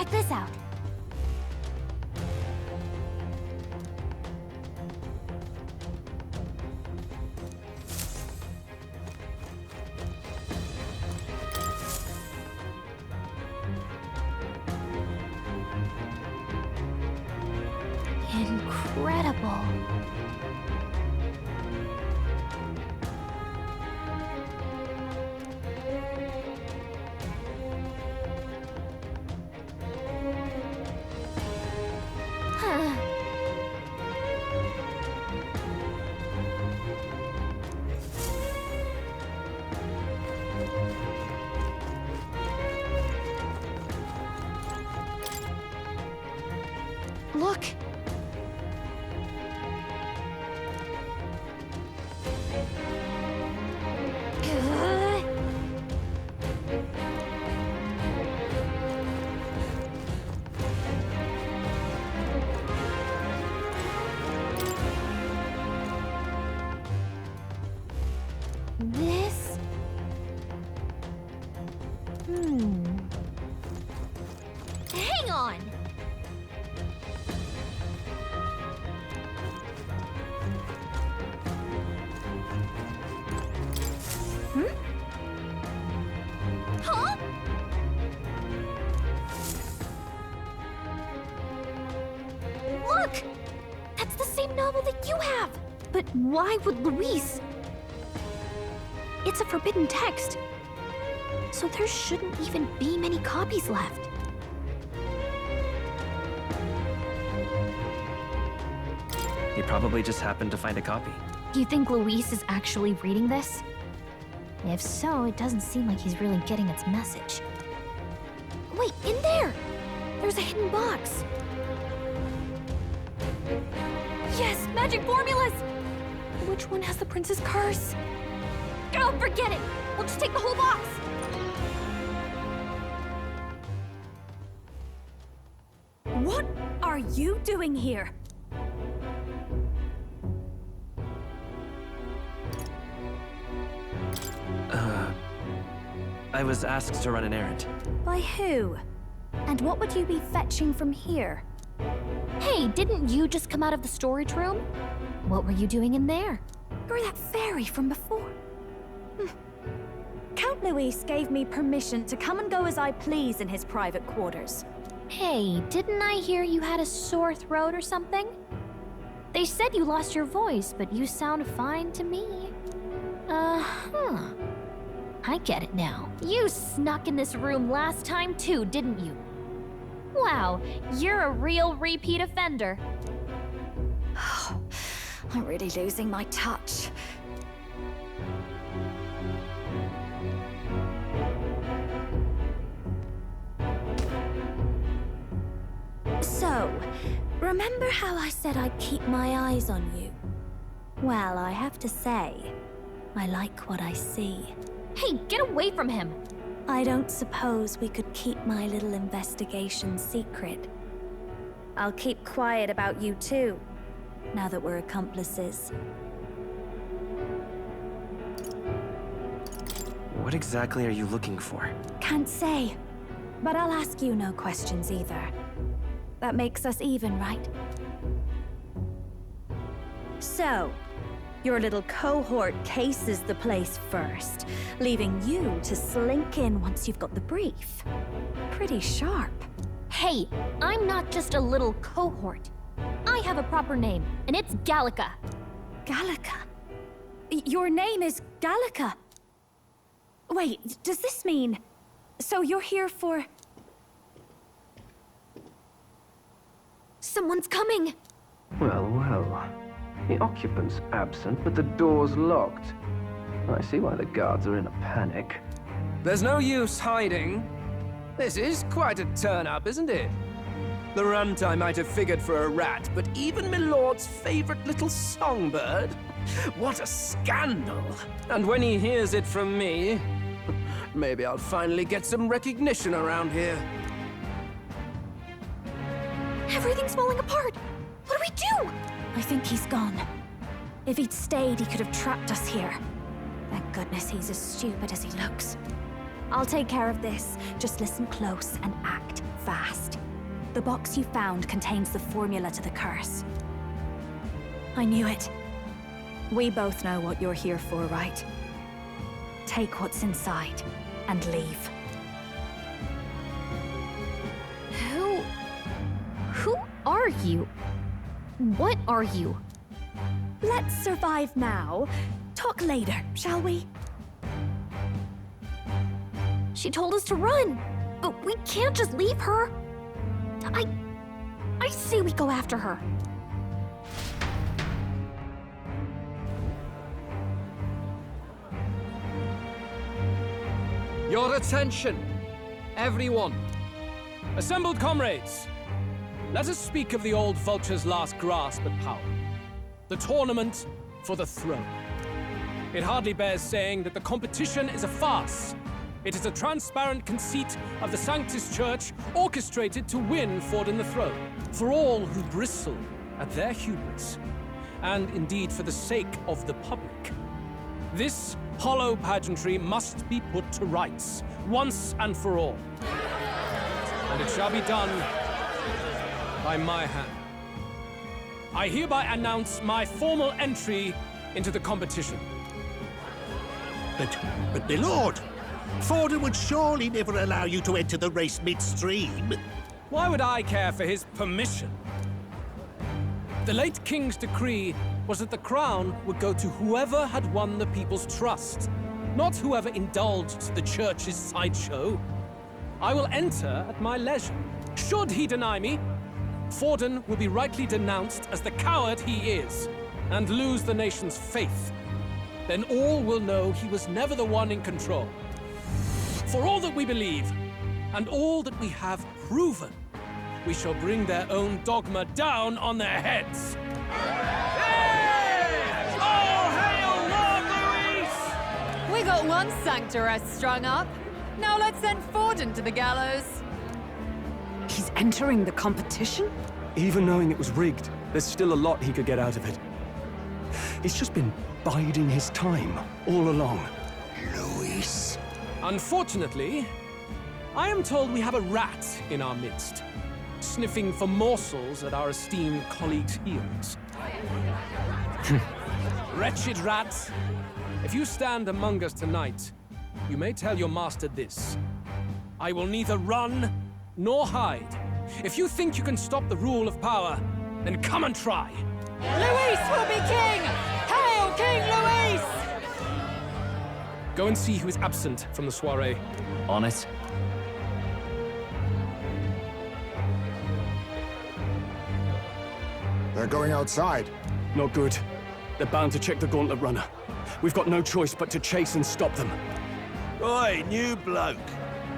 Check this out. Incredible. Look. This? Hang on! Huh? Look! That's the same novel that you have! But why would Luis? It's a forbidden text. So there shouldn't even be many copies left. He probably just happened to find a copy. Do you think Luis is actually reading this? If so, it doesn't seem like he's really getting its message. Wait, in there! There's a hidden box. Yes, magic formulas! Which one has the prince's curse? Oh, forget it! We'll just take the whole box! What are you doing here? I was asked to run an errand. By who? And what would you be fetching from here? Hey, didn't you just come out of the storage room? What were you doing in there? You're that fairy from before. Count Luis gave me permission to come and go as I please in his private quarters. Hey, didn't I hear you had a sore throat or something? They said you lost your voice, but you sound fine to me. I get it now. You snuck in this room last time too, didn't you? Wow, you're a real repeat offender. I'm really losing my touch. So, remember how I said I'd keep my eyes on you? Well, I have to say, I like what I see. Hey, get away from him! I don't suppose we could keep my little investigation secret. I'll keep quiet about you too, now that we're accomplices. What exactly are you looking for? Can't say, but I'll ask you no questions either. That makes us even, right? So, your little cohort cases the place first, leaving you to slink in once you've got the brief. Pretty sharp. Hey, I'm not just a little cohort. I have a proper name, and it's Gallica. Gallica? Your name is Gallica? Wait, does this mean... So you're here for... Someone's coming! Well, well. The occupant's absent, but the door's locked. I see why the guards are in a panic. There's no use hiding. This is quite a turn-up, isn't it? The runtime might have figured for a rat, but even Milord's favorite little songbird? What a scandal! And when he hears it from me, maybe I'll finally get some recognition around here. Everything's falling apart! What do we do? I think he's gone. If he'd stayed, he could have trapped us here. Thank goodness he's as stupid as he looks. I'll take care of this. Just listen close and act fast. The box you found contains the formula to the curse. I knew it. We both know what you're here for, right? Take what's inside and leave. Who are you? What are you? Let's survive now. Talk later, shall we? She told us to run, but we can't just leave her. I say we go after her. Your attention, everyone. Assembled comrades, let us speak of the old vulture's last grasp at power. The tournament for the throne. It hardly bears saying that the competition is a farce. It is a transparent conceit of the Sanctus Church orchestrated to win Forden the throne. For all who bristle at their hubris, and indeed for the sake of the public. This hollow pageantry must be put to rights, once and for all. And it shall be done by my hand. I hereby announce my formal entry into the competition. But my lord, Forden would surely never allow you to enter the race midstream. Why would I care for his permission? The late king's decree was that the crown would go to whoever had won the people's trust, not whoever indulged the church's sideshow. I will enter at my leisure. Should he deny me, Forden will be rightly denounced as the coward he is, and lose the nation's faith. Then all will know he was never the one in control. For all that we believe, and all that we have proven, we shall bring their own dogma down on their heads. Hey! All hail Lord Luis! We got one sanctoress strung up. Now let's send Forden to the gallows. He's entering the competition? Even knowing it was rigged, there's still a lot he could get out of it. He's just been biding his time all along. Luis. Unfortunately, I am told we have a rat in our midst, sniffing for morsels at our esteemed colleagues' heels. Wretched rat, if you stand among us tonight, you may tell your master this. I will neither run nor hide. If you think you can stop the rule of power, then come and try. Luis will be king! Hail King Luis! Go and see who is absent from the soiree. On it. They're going outside. Not good. They're bound to check the gauntlet runner. We've got no choice but to chase and stop them. Oi, new bloke.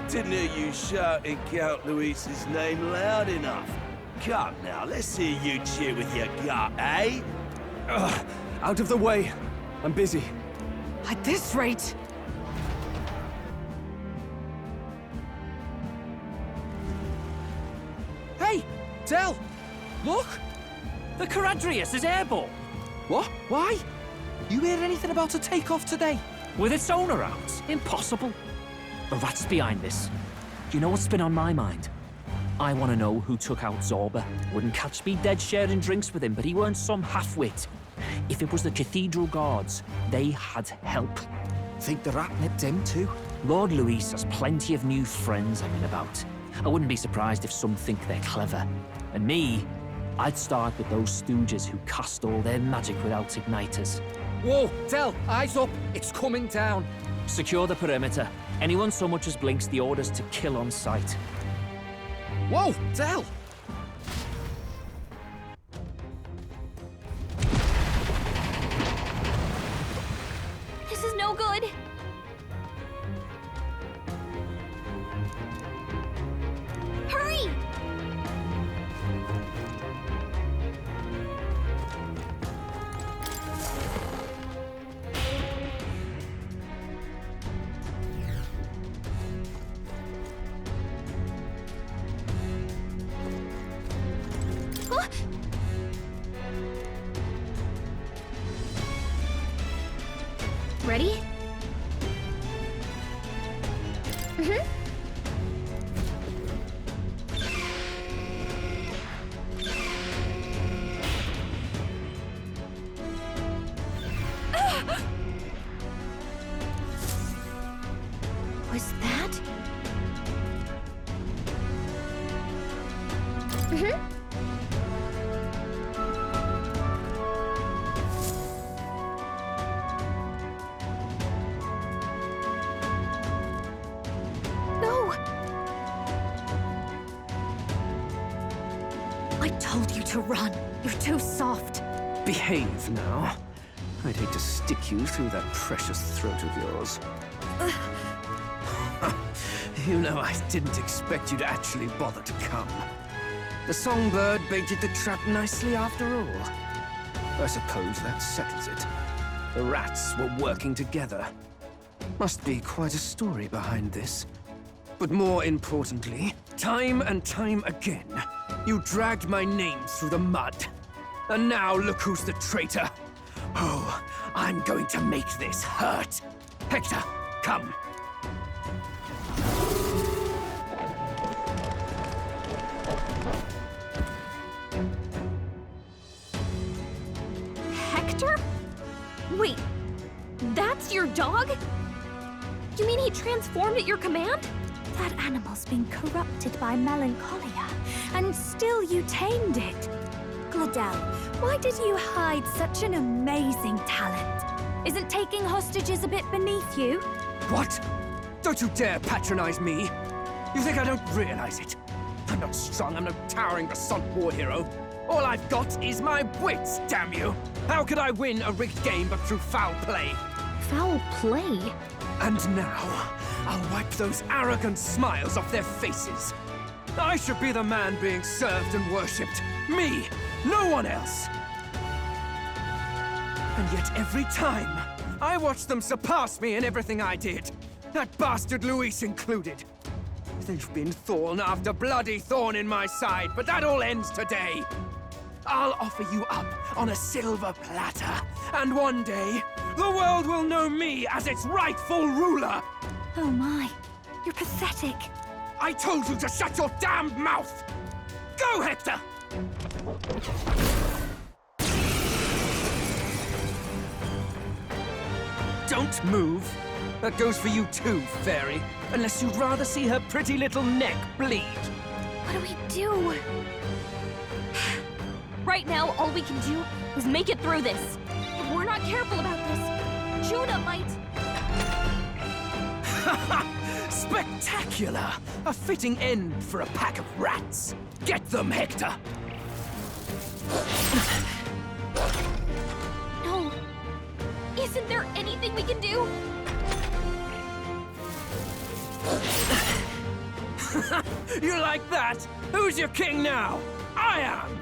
Didn't hear you shouting Count Luis's name loud enough. Come now, let's hear you cheer with your gut, eh? Out of the way. I'm busy. At this rate... Hey, Del! Look! The Caradrius is airborne! What? Why? You hear anything about a takeoff today? With its owner out? Impossible. The rat's behind this. Do you know what's been on my mind? I want to know who took out Zorba. Wouldn't catch me dead sharing drinks with him, but he weren't some half-wit. If it was the Cathedral Guards, they had help. Think the rat nipped him too? Lord Luis has plenty of new friends hanging about. I wouldn't be surprised if some think they're clever. And me, I'd start with those stooges who cast all their magic without igniters. Whoa, Del, eyes up. It's coming down. Secure the perimeter. Anyone so much as blinks, the orders to kill on sight. Whoa, Del! This is no good. Hurry! Ready? I told you to run. You're too soft. Behave now. I'd hate to stick you through that precious throat of yours. You know, I didn't expect you to actually bother to come. The songbird baited the trap nicely after all. I suppose that settles it. The rats were working together. Must be quite a story behind this. But more importantly, time and time again, you dragged my name through the mud. And now look who's the traitor. Oh, I'm going to make this hurt. Hector, come. Hector? Wait, that's your dog? You mean he transformed at your command? That animal's been corrupted by melancholia, and still you tamed it. Glodell, why did you hide such an amazing talent? Isn't taking hostages a bit beneath you? What? Don't you dare patronize me! You think I don't realize it? I'm not strong, I'm no towering basalt war hero. All I've got is my wits, damn you! How could I win a rigged game but through foul play? Foul play? And now, I'll wipe those arrogant smiles off their faces. I should be the man being served and worshipped. Me, no one else. And yet every time, I watch them surpass me in everything I did. That bastard Luis included. They've been thorn after bloody thorn in my side, but that all ends today. I'll offer you up on a silver platter, and one day, the world will know me as its rightful ruler! Oh my, you're pathetic. I told you to shut your damned mouth! Go, Hector! Don't move. That goes for you too, fairy. Unless you'd rather see her pretty little neck bleed. What do we do? Right now, all we can do is make it through this. If we're not careful about this, Judah might... Spectacular! A fitting end for a pack of rats. Get them, Hector! No. Isn't there anything we can do? You like that? Who's your king now? I am!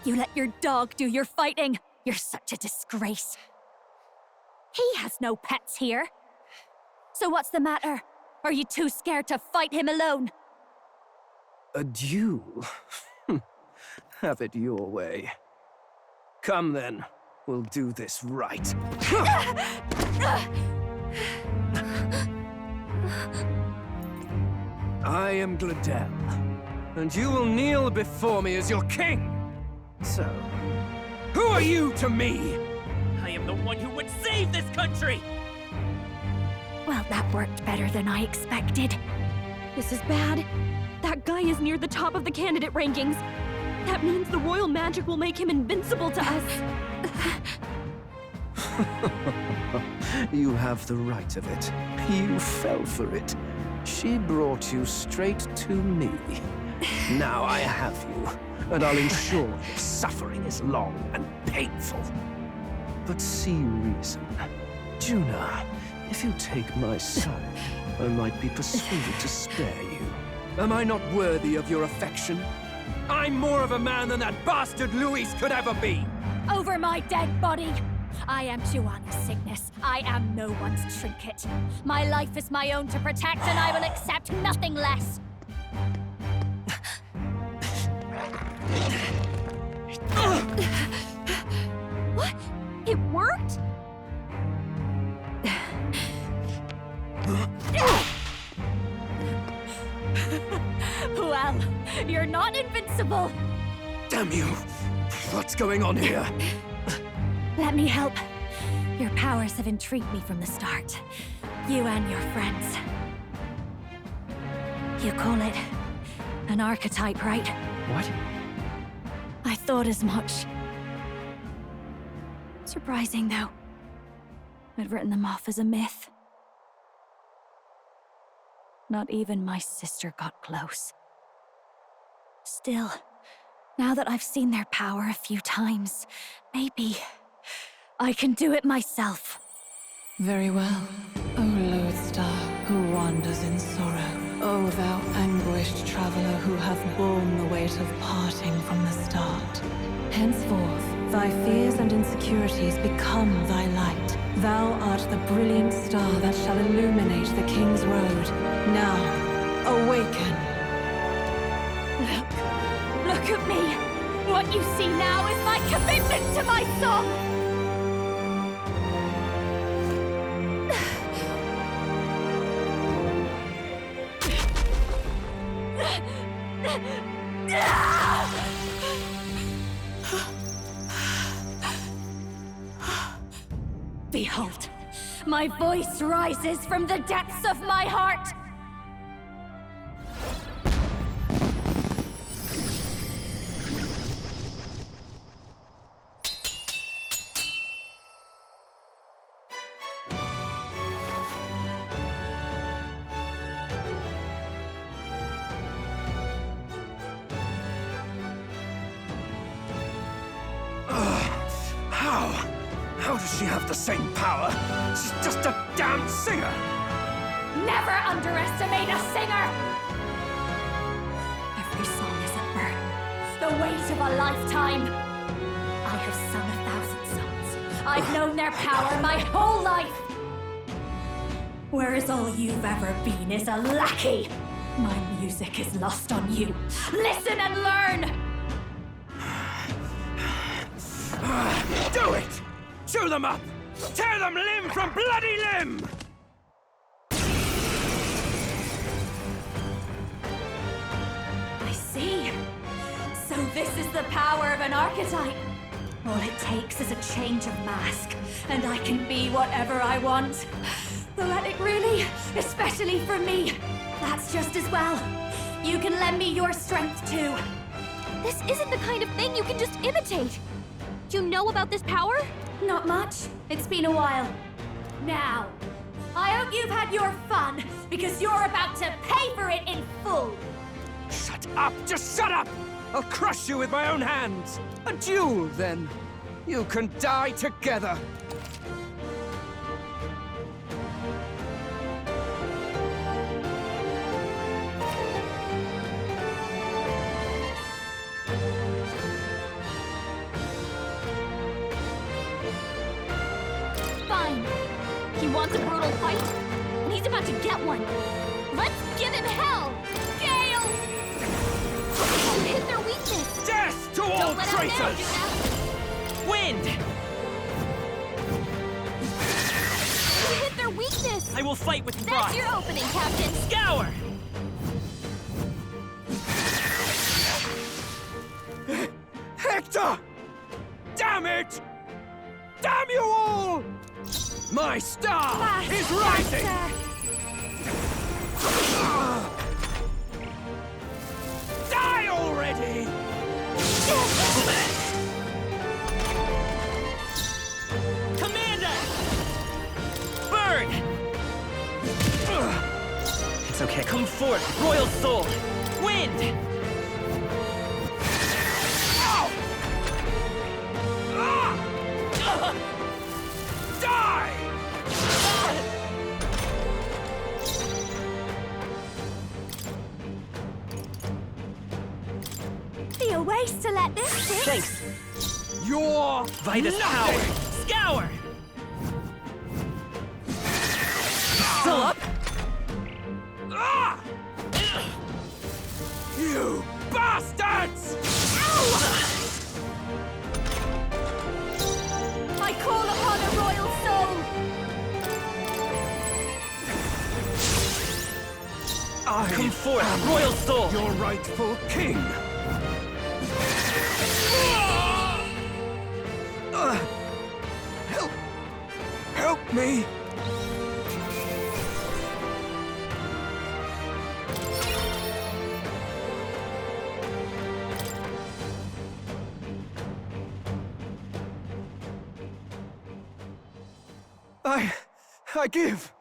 You let your dog do your fighting. You're such a disgrace. He has no pets here. So what's the matter? Are you too scared to fight him alone? A duel? Have it your way. Come then, we'll do this right. I am Glodell, and you will kneel before me as your king. So, who are you to me? I am the one who would save this country! Well, that worked better than I expected. This is bad. That guy is near the top of the candidate rankings. That means the royal magic will make him invincible to us. You have the right of it. You fell for it. She brought you straight to me. Now I have you, and I'll ensure your suffering is long and painful. But see reason. Juna, if you take my side, I might be persuaded to spare you. Am I not worthy of your affection? I'm more of a man than that bastard Luis could ever be! Over my dead body! I am Juana's sickness. I am no one's trinket. My life is my own to protect, and I will accept nothing less. What? It worked? Well, you're not invincible. Damn you! What's going on here? Let me help. Your powers have intrigued me from the start. You and your friends. You call it an archetype, right? What? I thought as much. Surprising, though. I'd written them off as a myth. Not even my sister got close. Still, now that I've seen their power a few times, maybe I can do it myself. Very well, O lodestar who wanders in sorrow. O thou anguished traveler who hath borne the weight of parting from the start. Henceforth, thy fears and insecurities become thy light. Thou art the brilliant star that shall illuminate the King's Road. Now, awaken. Look at me! What you see now is my commitment to my song! Behold, my voice rises from the depths of my heart! How does she have the same power? She's just a damn singer! Never underestimate a singer! Every song is a burden, the weight of a lifetime. I have sung 1,000 songs. I've known their power my whole life. Whereas all you've ever been is a lackey. My music is lost on you. Listen and learn! Do it! Chew them up! Tear them limb from bloody limb! I see. So this is the power of an archetype. All it takes is a change of mask, and I can be whatever I want. Though it really, especially for me, that's just as well. You can lend me your strength too. This isn't the kind of thing you can just imitate. Do you know about this power? Not much. It's been a while. Now, I hope you've had your fun, because you're about to pay for it in full. Shut up! Just shut up! I'll crush you with my own hands. A duel, then. You can die together. Fine. He wants a brutal fight, and he's about to get one. Let's give him hell! Gale! You hit their weakness! Death to all Don't let out now, traitors! Juna! Wind! You hit their weakness! I will fight with That's pride. your opening, Captain! Scour! Hector! Damn it! Damn you all! My star is rising! Die already! Commander! Burn! It's okay. Come forth, Royal Soul! Wind! Die! Be a waste to let this sit. Thanks. You're Vitus power! nothing! Scour! Still up? Ah! You bastards! I call upon a royal soul! I Come forth, Royal Soul! your rightful king! Help me! I give!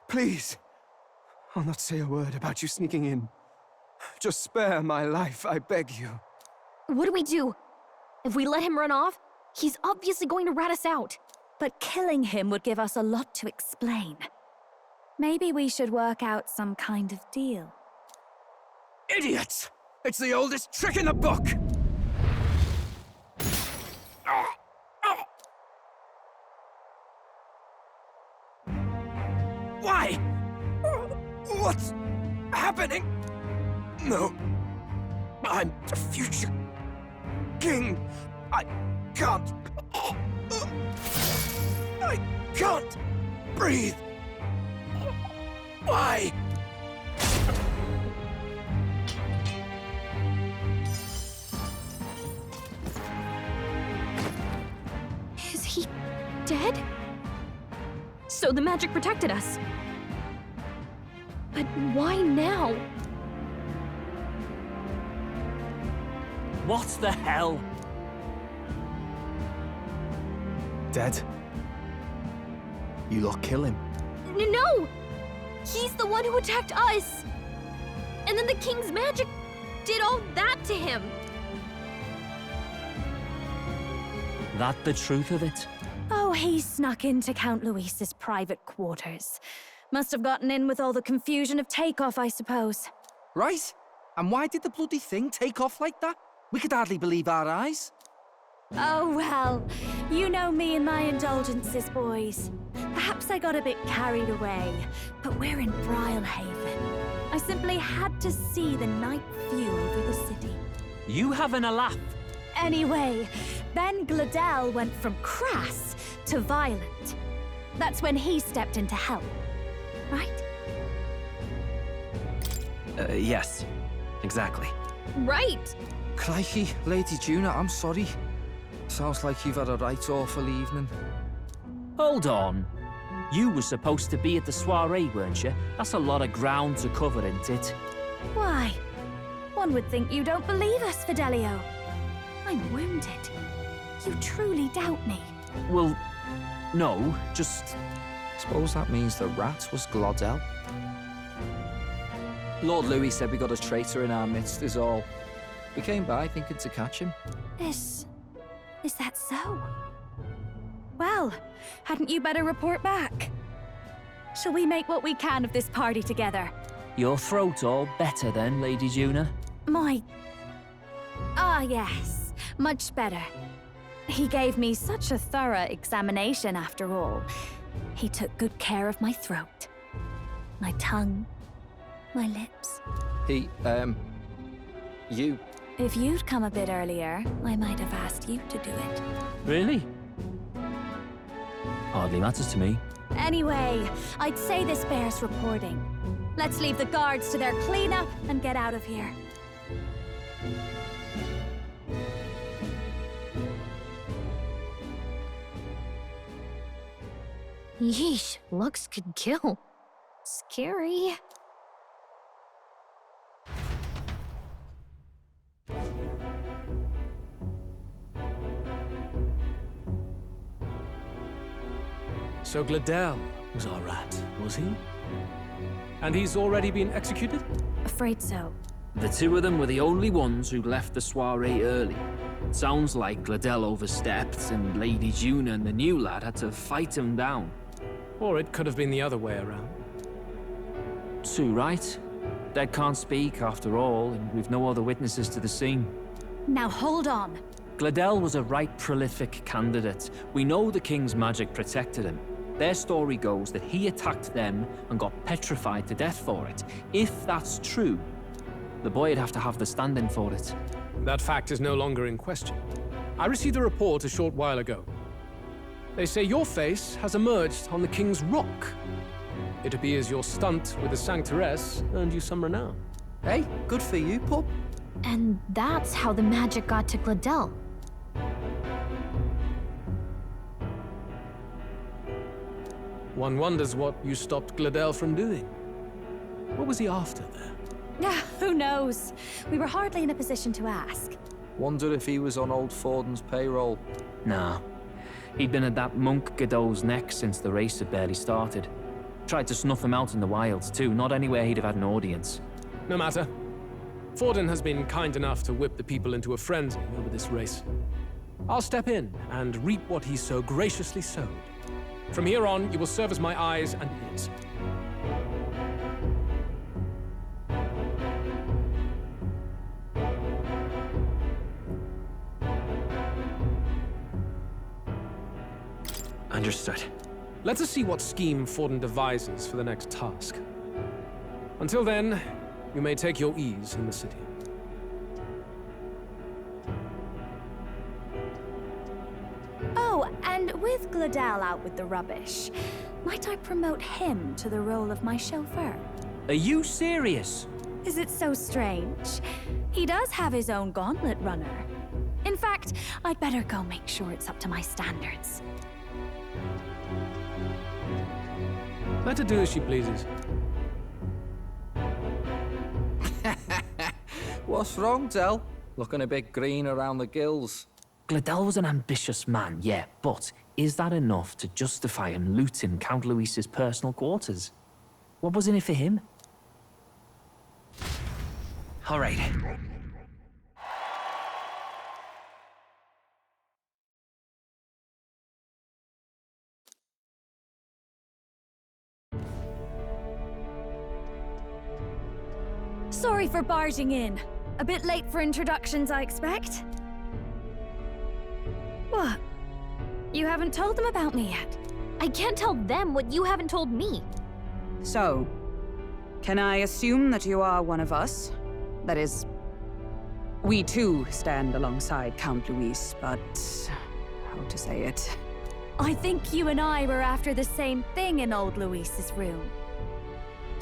Please. I'll not say a word about you sneaking in. Just spare my life, I beg you. What do we do? If we let him run off, he's obviously going to rat us out. But killing him would give us a lot to explain. Maybe we should work out some kind of deal. Idiots! It's the oldest trick in the book! Why? What's happening? No. I'm the future king. I can't breathe. Why? Is he dead? So the magic protected us. But why now? What the hell? Dead? You lot kill him? No! He's the one who attacked us! And then the king's magic did all that to him! That the truth of it? Oh, he snuck into Count Luis's private quarters. Must have gotten in with all the confusion of takeoff, I suppose. Right? And why did the bloody thing take off like that? We could hardly believe our eyes. Oh, well, you know me and my indulgences, boys. Perhaps I got a bit carried away, but we're in Brilehaven. I simply had to see the night view over the city. You having a laugh? Anyway, then Glodell went from crass to violent. That's when he stepped in to help, right? Yes, exactly. Right! Crikey, Lady Juna, I'm sorry. Sounds like you've had a right awful evening. Hold on. You were supposed to be at the soiree, weren't you? That's a lot of ground to cover, isn't it? Why? One would think you don't believe us, Fidelio. I'm wounded. You truly doubt me. Well, no, just... Suppose that means the rat was Glodell. Lord Louis said we got a traitor in our midst is all. We came by thinking to catch him. Is that so? Well, hadn't you better report back? Shall we make what we can of this party together? Your throat all better then, Lady Juna? Yes, much better. He gave me such a thorough examination after all. He took good care of my throat, my tongue, my lips. You... If you'd come a bit earlier, I might have asked you to do it. Really? Hardly matters to me. Anyway, I'd say this bears reporting. Let's leave the guards to their cleanup and get out of here. Yeesh, looks could kill. Scary. So Glodell was our rat, was he? And he's already been executed? Afraid so. The two of them were the only ones who left the soiree early. Sounds like Glodell overstepped, and Lady Juna and the new lad had to fight him down. Or it could have been the other way around. Too right. Dead can't speak, after all, and we've no other witnesses to the scene. Now hold on. Glodell was a right prolific candidate. We know the king's magic protected him. Their story goes that he attacked them and got petrified to death for it. If that's true, the boy'd have to have the stand-in for it. That fact is no longer in question. I received a report a short while ago. They say your face has emerged on the King's Rock. It appears your stunt with the Sanctoress earned you some renown. Hey, good for you, pup. And that's how the magic got to Glodell. One wonders what you stopped Glodell from doing. What was he after there? Who knows? We were hardly in a position to ask. Wonder if he was on old Forden's payroll. Nah. He'd been at that monk Glodell's neck since the race had barely started. Tried to snuff him out in the wilds too, not anywhere he'd have had an audience. No matter. Forden has been kind enough to whip the people into a frenzy over this race. I'll step in and reap what he so graciously sowed. From here on, you will serve as my eyes and ears. Understood. Let us see what scheme Forden devises for the next task. Until then, you may take your ease in the city. Oh, and with Glodell out with the rubbish, might I promote him to the role of my chauffeur? Are you serious? Is it so strange? He does have his own gauntlet runner. In fact, I'd better go make sure it's up to my standards. Let her do as she pleases. What's wrong, Dell? Looking a bit green around the gills. Glodell was an ambitious man, yeah, but is that enough to justify him looting Count Luis's personal quarters? What was in it for him? All right. Sorry for barging in. A bit late for introductions, I expect. What? You haven't told them about me yet? I can't tell them what you haven't told me. So, can I assume that you are one of us? That is, we too stand alongside Count Luis, but how to say it? I think you and I were after the same thing in old Luis's room.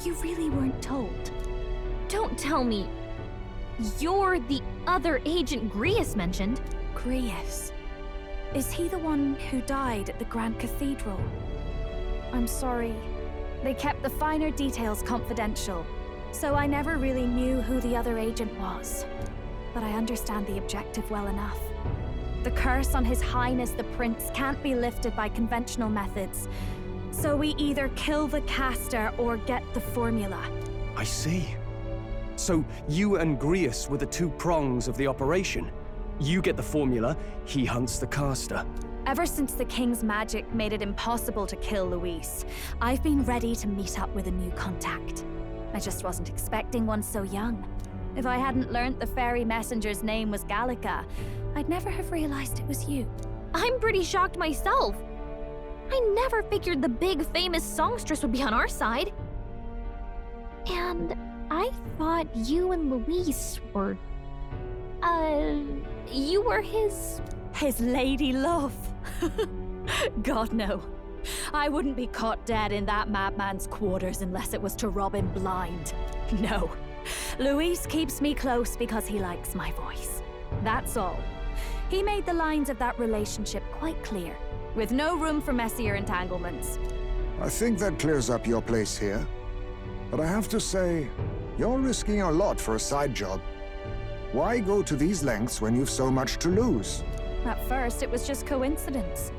You really weren't told. Don't tell me. You're the other agent Grius mentioned. Grius? Is he the one who died at the Grand Cathedral? I'm sorry. They kept the finer details confidential, so I never really knew who the other agent was. But I understand the objective well enough. The curse on His Highness the Prince can't be lifted by conventional methods, so we either kill the caster or get the formula. I see. So you and Grius were the two prongs of the operation. You get the formula, he hunts the caster. Ever since the King's magic made it impossible to kill Luis, I've been ready to meet up with a new contact. I just wasn't expecting one so young. If I hadn't learnt the fairy messenger's name was Gallica, I'd never have realized it was you. I'm pretty shocked myself. I never figured the big famous songstress would be on our side. And I thought you and Luis were... you were his lady love. God, no. I wouldn't be caught dead in that madman's quarters unless it was to rob him blind. No. Luis keeps me close because he likes my voice. That's all. He made the lines of that relationship quite clear, with no room for messier entanglements. I think that clears up your place here. But I have to say, you're risking a lot for a side job. Why go to these lengths when you've so much to lose? At first, it was just coincidence.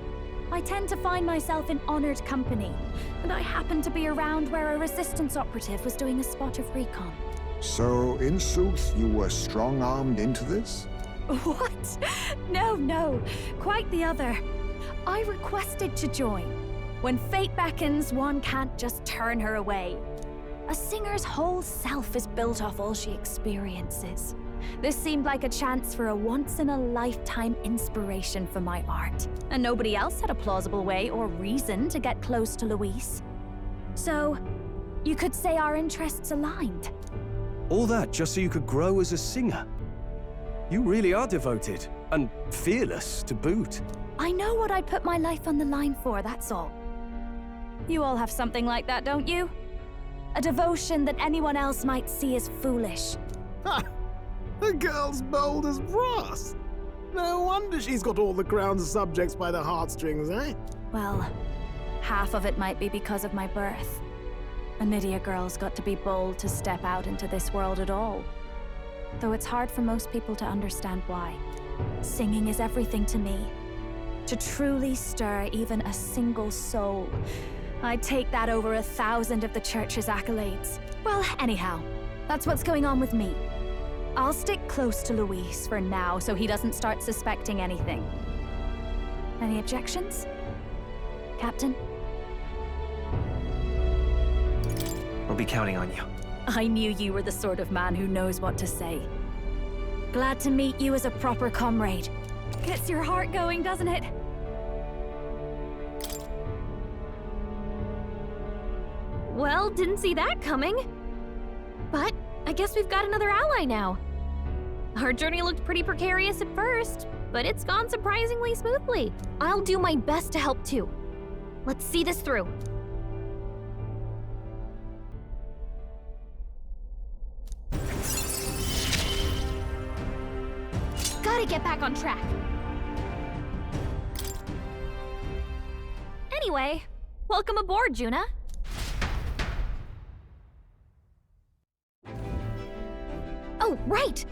I tend to find myself in honored company, and I happened to be around where a resistance operative was doing a spot of recon. So, in sooth, you were strong-armed into this? What? No. Quite the other. I requested to join. When fate beckons, one can't just turn her away. A singer's whole self is built off all she experiences. This seemed like a chance for a once-in-a-lifetime inspiration for my art, and nobody else had a plausible way or reason to get close to Luis. So, you could say our interests aligned. All that just so you could grow as a singer. You really are devoted, and fearless to boot. I know what I'd put my life on the line for, that's all. You all have something like that, don't you? A devotion that anyone else might see as foolish. Ha! The girl's bold as brass. No wonder she's got all the crown's subjects by the heartstrings, eh? Well, half of it might be because of my birth. A Nydia girl's got to be bold to step out into this world at all. Though it's hard for most people to understand why. Singing is everything to me. To truly stir even a single soul, I'd take that over 1,000 of the Church's accolades. Well, anyhow, that's what's going on with me. I'll stick close to Luis for now so he doesn't start suspecting anything. Any objections? Captain? We'll be counting on you. I knew you were the sort of man who knows what to say. Glad to meet you as a proper comrade. Gets your heart going, doesn't it? Well, didn't see that coming. But I guess we've got another ally now. Our journey looked pretty precarious at first, but it's gone surprisingly smoothly. I'll do my best to help too. Let's see this through. Gotta get back on track. Anyway, welcome aboard, Juna. Oh, right!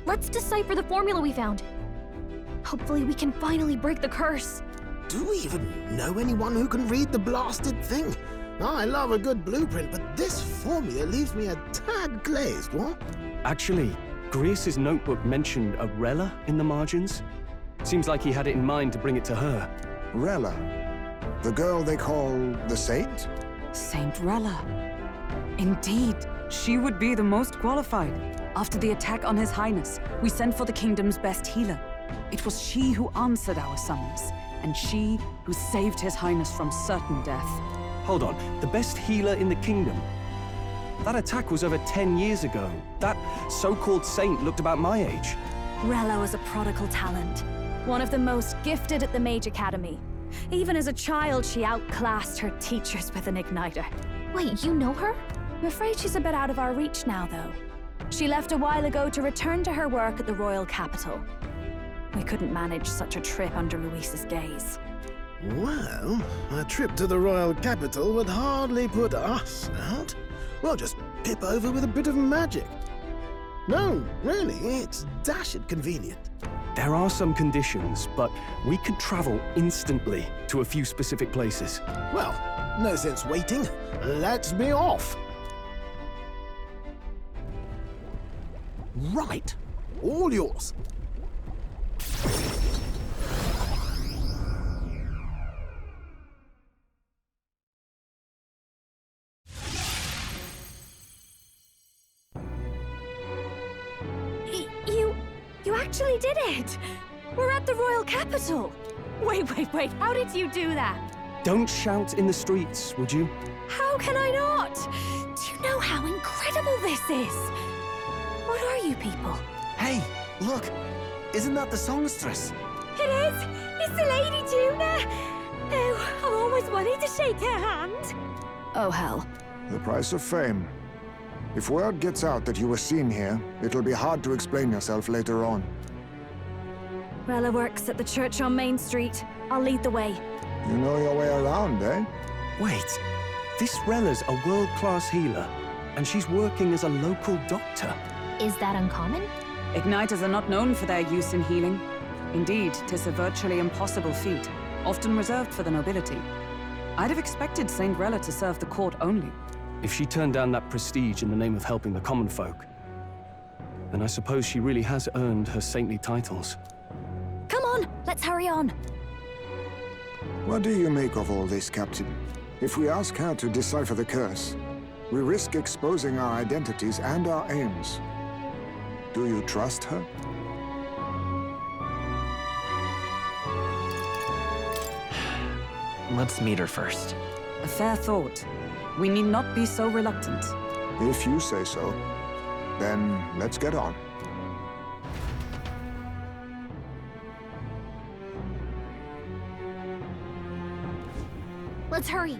Let's decipher the formula we found. Hopefully we can finally break the curse. Do we even know anyone who can read the blasted thing? I love a good blueprint, but this formula leaves me a tad glazed, what? Actually, Grease's notebook mentioned a Rella in the margins. Seems like he had it in mind to bring it to her. Rella? The girl they call the Saint? Saint Rella. Indeed, she would be the most qualified. After the attack on His Highness, we sent for the kingdom's best healer. It was she who answered our summons, and she who saved His Highness from certain death. Hold on, the best healer in the kingdom? That attack was over 10 years ago. That so-called saint looked about my age. Rella was a prodigal talent, one of the most gifted at the Mage Academy. Even as a child, she outclassed her teachers with an igniter. Wait, you know her? I'm afraid she's a bit out of our reach now, though. She left a while ago to return to her work at the royal capital. We couldn't manage such a trip under Luis's gaze. Well, a trip to the royal capital would hardly put us out. We'll just pip over with a bit of magic. No, really, it's dashed convenient. There are some conditions, but we could travel instantly to a few specific places. Well, no sense waiting. Let's be off. Right. All yours. You actually did it! We're at the royal capital! Wait, how did you do that? Don't shout in the streets, would you? How can I not? Do you know how incredible this is? What are you people? Hey, look! Isn't that the songstress? It is! It's the Lady Juna! Oh, I've always wanted to shake her hand. Oh, hell. The price of fame. If word gets out that you were seen here, it'll be hard to explain yourself later on. Rella works at the church on Main Street. I'll lead the way. You know your way around, eh? Wait, this Rella's a world-class healer, and she's working as a local doctor. Is that uncommon? Igniters are not known for their use in healing. Indeed, 'tis a virtually impossible feat, often reserved for the nobility. I'd have expected Saint Rella to serve the court only. If she turned down that prestige in the name of helping the common folk, then I suppose she really has earned her saintly titles. Come on, let's hurry on. What do you make of all this, Captain? If we ask her to decipher the curse, we risk exposing our identities and our aims. Do you trust her? Let's meet her first. A fair thought. We need not be so reluctant. If you say so, then let's get on. Let's hurry.